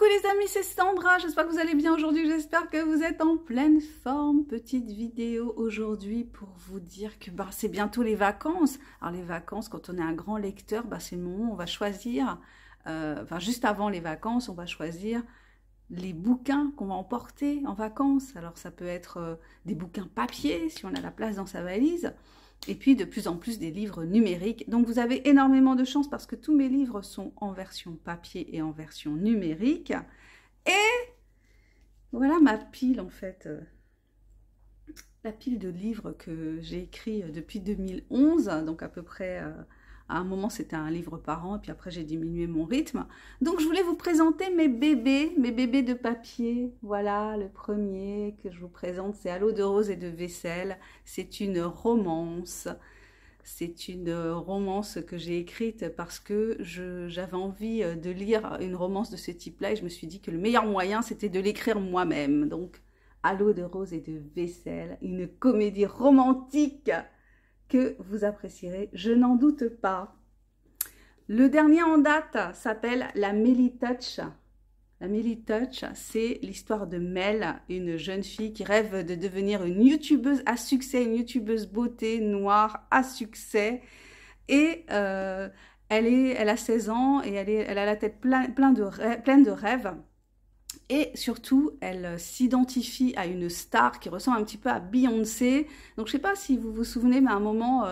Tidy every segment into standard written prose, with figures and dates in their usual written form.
Coucou les amis, c'est Sandra, j'espère que vous allez bien aujourd'hui, j'espère que vous êtes en pleine forme. Petite vidéo aujourd'hui pour vous dire que c'est bientôt les vacances. Alors les vacances, quand on est un grand lecteur, c'est le moment où on va choisir, juste avant les vacances, on va choisir les bouquins qu'on va emporter en vacances. Alors ça peut être des bouquins papier, si on a la place dans sa valise, et puis de plus en plus des livres numériques. Donc vous avez énormément de chance parce que tous mes livres sont en version papier et en version numérique. Et voilà ma pile en fait, la pile de livres que j'ai écrits depuis 2011, donc à peu près... à un moment, c'était un livre par an, et puis après, j'ai diminué mon rythme. Donc, je voulais vous présenter mes bébés de papier. Voilà, le premier que je vous présente, c'est À l'eau de rose et de vaisselle. C'est une romance. C'est une romance que j'ai écrite parce que j'avais envie de lire une romance de ce type-là, et je me suis dit que le meilleur moyen, c'était de l'écrire moi-même. Donc, À l'eau de rose et de vaisselle, une comédie romantique que vous apprécierez, je n'en doute pas. Le dernier en date s'appelle La Melly Touch. La Melly Touch, c'est l'histoire de Mel, une jeune fille qui rêve de devenir une youtubeuse à succès, une youtubeuse beauté noire à succès. Et elle a 16 ans et elle a la tête pleine de rêves. Et surtout, elle s'identifie à une star qui ressemble un petit peu à Beyoncé. Donc, je ne sais pas si vous vous souvenez, mais à un moment,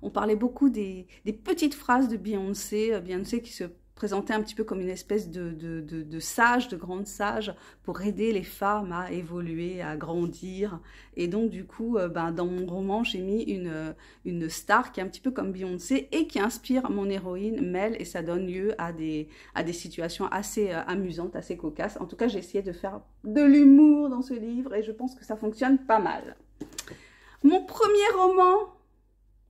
on parlait beaucoup des petites phrases de Beyoncé. Beyoncé qui se présentait un petit peu comme une espèce de sage, de grande sage, pour aider les femmes à évoluer, à grandir. Et donc, du coup, dans mon roman, j'ai mis une star qui est un petit peu comme Beyoncé et qui inspire mon héroïne, Mel, et ça donne lieu à des situations assez amusantes, assez cocasses. En tout cas, j'ai essayé de faire de l'humour dans ce livre et je pense que ça fonctionne pas mal. Mon premier roman,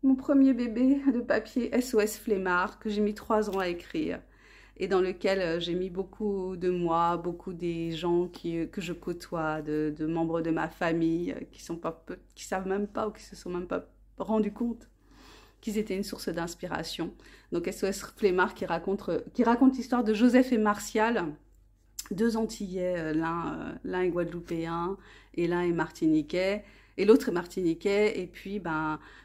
mon premier bébé de papier, SOS Flemmard, que j'ai mis 3 ans à écrire, et dans lequel j'ai mis beaucoup de moi, beaucoup des gens que je côtoie, de membres de ma famille, qui savent même pas ou qui se sont même pas rendus compte qu'ils étaient une source d'inspiration. Donc SOS Flemmard qui raconte l'histoire de Joseph et Martial, 2 Antillais, l'un est guadeloupéen et l'un est martiniquais. Et l'autre est martiniquais, et puis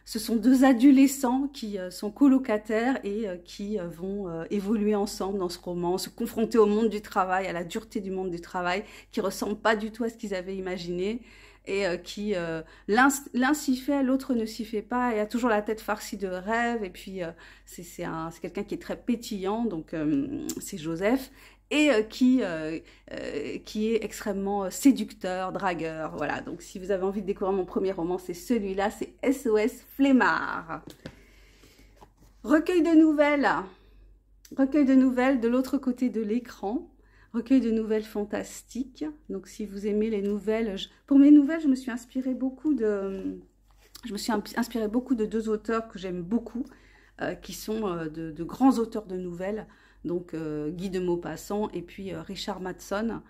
ce sont 2 adolescents qui sont colocataires et qui vont évoluer ensemble dans ce roman, se confronter au monde du travail, à la dureté du monde du travail, qui ne ressemble pas du tout à ce qu'ils avaient imaginé, et l'un s'y fait, l'autre ne s'y fait pas, et a toujours la tête farcie de rêves, et puis c'est quelqu'un qui est très pétillant, donc c'est Joseph, et qui est extrêmement séducteur, dragueur. Voilà, donc si vous avez envie de découvrir mon premier roman, c'est celui-là, c'est SOS Flemmard. Recueil de nouvelles de l'autre côté de l'écran, recueil de nouvelles fantastiques. Donc si vous aimez les nouvelles, pour mes nouvelles, je me suis inspirée beaucoup de 2 auteurs que j'aime beaucoup, qui sont de grands auteurs de nouvelles. Donc Guy de Maupassant et puis Richard Matheson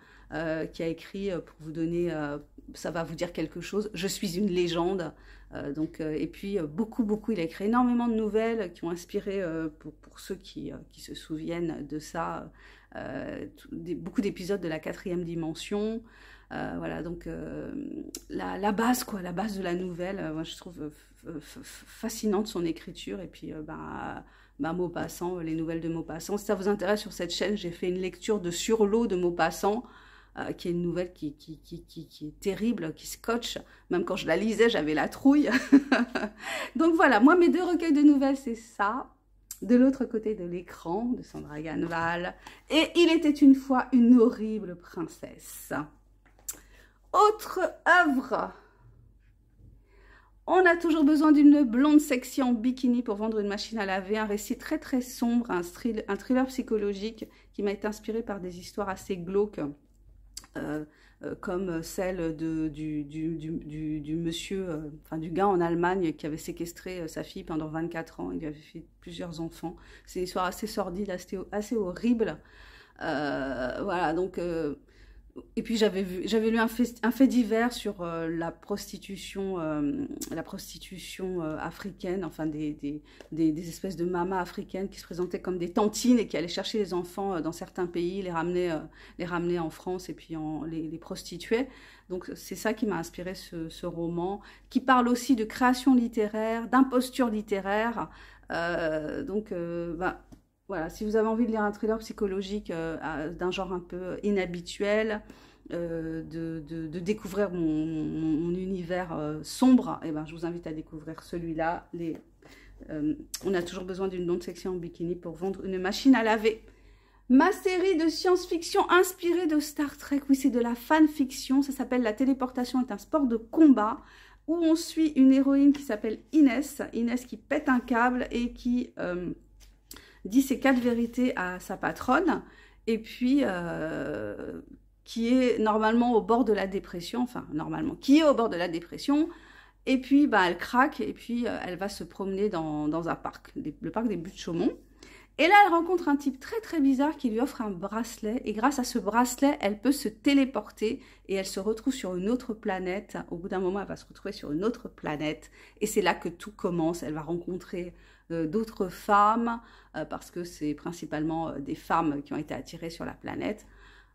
qui a écrit, pour vous donner, ça va vous dire quelque chose, Je suis une légende. Et puis beaucoup, il a écrit énormément de nouvelles qui ont inspiré, pour ceux qui se souviennent de ça, beaucoup d'épisodes de la 4e dimension. Voilà, donc la base de la nouvelle, moi je trouve fascinante son écriture, et puis Maupassant, les nouvelles de Maupassant. Si ça vous intéresse, sur cette chaîne, j'ai fait une lecture de Sur l'eau de Maupassant, qui est une nouvelle qui est terrible, qui scotche. Même quand je la lisais, j'avais la trouille. Donc voilà, moi, mes 2 recueils de nouvelles, c'est ça. De l'autre côté de l'écran, de Sandra Ganval. Et Il était une fois une horrible princesse. Autre œuvre. On a toujours besoin d'une blonde sexy en bikini pour vendre une machine à laver. Un récit très très sombre, un thriller psychologique qui m'a été inspiré par des histoires assez glauques, comme celle du monsieur, du gars en Allemagne qui avait séquestré sa fille pendant 24 ans. Il lui avait fait plusieurs enfants. C'est une histoire assez sordide, assez horrible. Voilà, donc Et puis j'avais lu un fait divers sur la prostitution africaine, enfin des espèces de mamas africaines qui se présentaient comme des tantines et qui allaient chercher les enfants dans certains pays, les ramener en France et puis les prostituer. Donc c'est ça qui m'a inspiré ce roman, qui parle aussi de création littéraire, d'imposture littéraire. Voilà, si vous avez envie de lire un thriller psychologique d'un genre un peu inhabituel, de découvrir mon univers sombre, eh ben, je vous invite à découvrir celui-là. On a toujours besoin d'une blonde sexy en bikini pour vendre une machine à laver. Ma série de science-fiction inspirée de Star Trek, oui, c'est de la fanfiction, ça s'appelle La téléportation est un sport de combat, où on suit une héroïne qui s'appelle Inès qui pète un câble et qui dit ses 4 vérités à sa patronne, et puis qui est normalement au bord de la dépression, enfin normalement, qui est au bord de la dépression, et puis bah, elle craque, et puis elle va se promener dans un parc, le parc des Buttes-Chaumont. Et là, elle rencontre un type très très bizarre qui lui offre un bracelet, et grâce à ce bracelet, elle peut se téléporter, et elle se retrouve sur une autre planète. Au bout d'un moment, elle va se retrouver sur une autre planète, et c'est là que tout commence. Elle va rencontrer d'autres femmes, parce que c'est principalement des femmes qui ont été attirées sur la planète.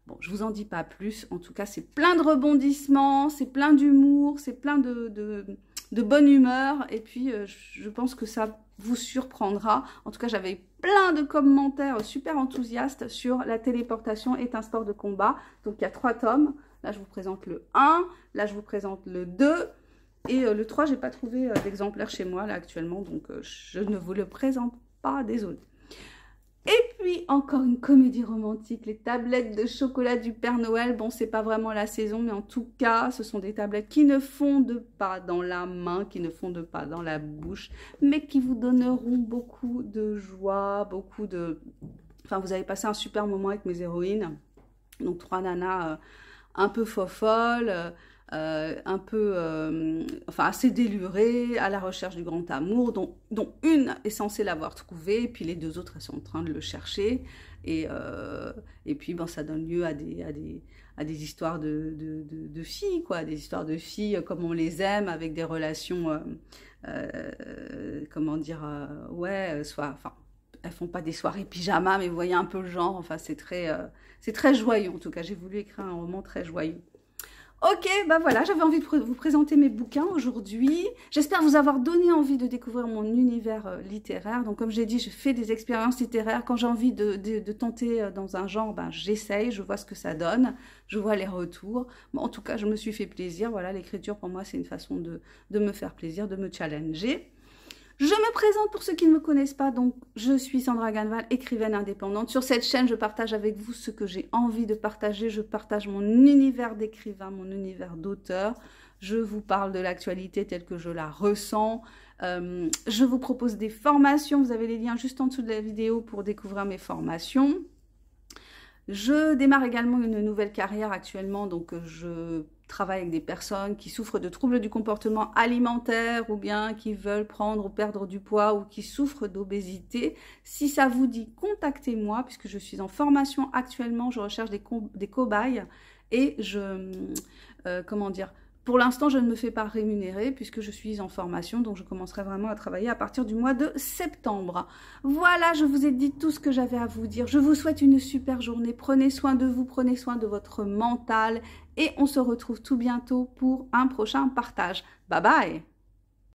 Bon, je vous en dis pas plus. En tout cas, c'est plein de rebondissements, c'est plein d'humour, c'est plein de bonne humeur. Et puis, je pense que ça vous surprendra. En tout cas, j'avais plein de commentaires super enthousiastes sur La téléportation est un sport de combat. Donc, il y a 3 tomes. Là, je vous présente le 1. Là, je vous présente le 2. Et le 3, je n'ai pas trouvé d'exemplaire chez moi, là, actuellement. Donc, je ne vous le présente pas, désolé. Et puis, encore une comédie romantique, les tablettes de chocolat du Père Noël. Bon, c'est pas vraiment la saison, mais en tout cas, ce sont des tablettes qui ne fondent pas dans la main, qui ne fondent pas dans la bouche, mais qui vous donneront beaucoup de joie, beaucoup de... Enfin, vous avez passé un super moment avec mes héroïnes. Donc, 3 nanas un peu fofolles, un peu, enfin assez délurée, à la recherche du grand amour, dont une est censée l'avoir trouvé, puis les 2 autres, elles sont en train de le chercher, et puis bon, ça donne lieu à des histoires de filles, quoi, des histoires de filles comme on les aime, avec des relations, comment dire, enfin, elles font pas des soirées pyjama, mais vous voyez un peu le genre, enfin c'est très joyeux, en tout cas, j'ai voulu écrire un roman très joyeux. Ok, bah voilà, j'avais envie de vous présenter mes bouquins aujourd'hui. J'espère vous avoir donné envie de découvrir mon univers littéraire. Donc comme j'ai dit, je fais des expériences littéraires. Quand j'ai envie de tenter dans un genre, ben, j'essaye, je vois ce que ça donne, je vois les retours. Bon, en tout cas, je me suis fait plaisir. Voilà, l'écriture pour moi, c'est une façon de me faire plaisir, de me challenger. Je me présente pour ceux qui ne me connaissent pas, donc je suis Sandra Ganneval, écrivaine indépendante. Sur cette chaîne, je partage avec vous ce que j'ai envie de partager. Je partage mon univers d'écrivain, mon univers d'auteur. Je vous parle de l'actualité telle que je la ressens. Je vous propose des formations. Vous avez les liens juste en dessous de la vidéo pour découvrir mes formations. Je démarre également une nouvelle carrière actuellement, donc je travaille avec des personnes qui souffrent de troubles du comportement alimentaire ou bien qui veulent prendre ou perdre du poids ou qui souffrent d'obésité. Si ça vous dit, contactez-moi puisque je suis en formation actuellement, je recherche des cobayes et comment dire, pour l'instant, je ne me fais pas rémunérer puisque je suis en formation, donc je commencerai vraiment à travailler à partir du mois de septembre. Voilà, je vous ai dit tout ce que j'avais à vous dire. Je vous souhaite une super journée. Prenez soin de vous, prenez soin de votre mental et on se retrouve tout bientôt pour un prochain partage. Bye bye!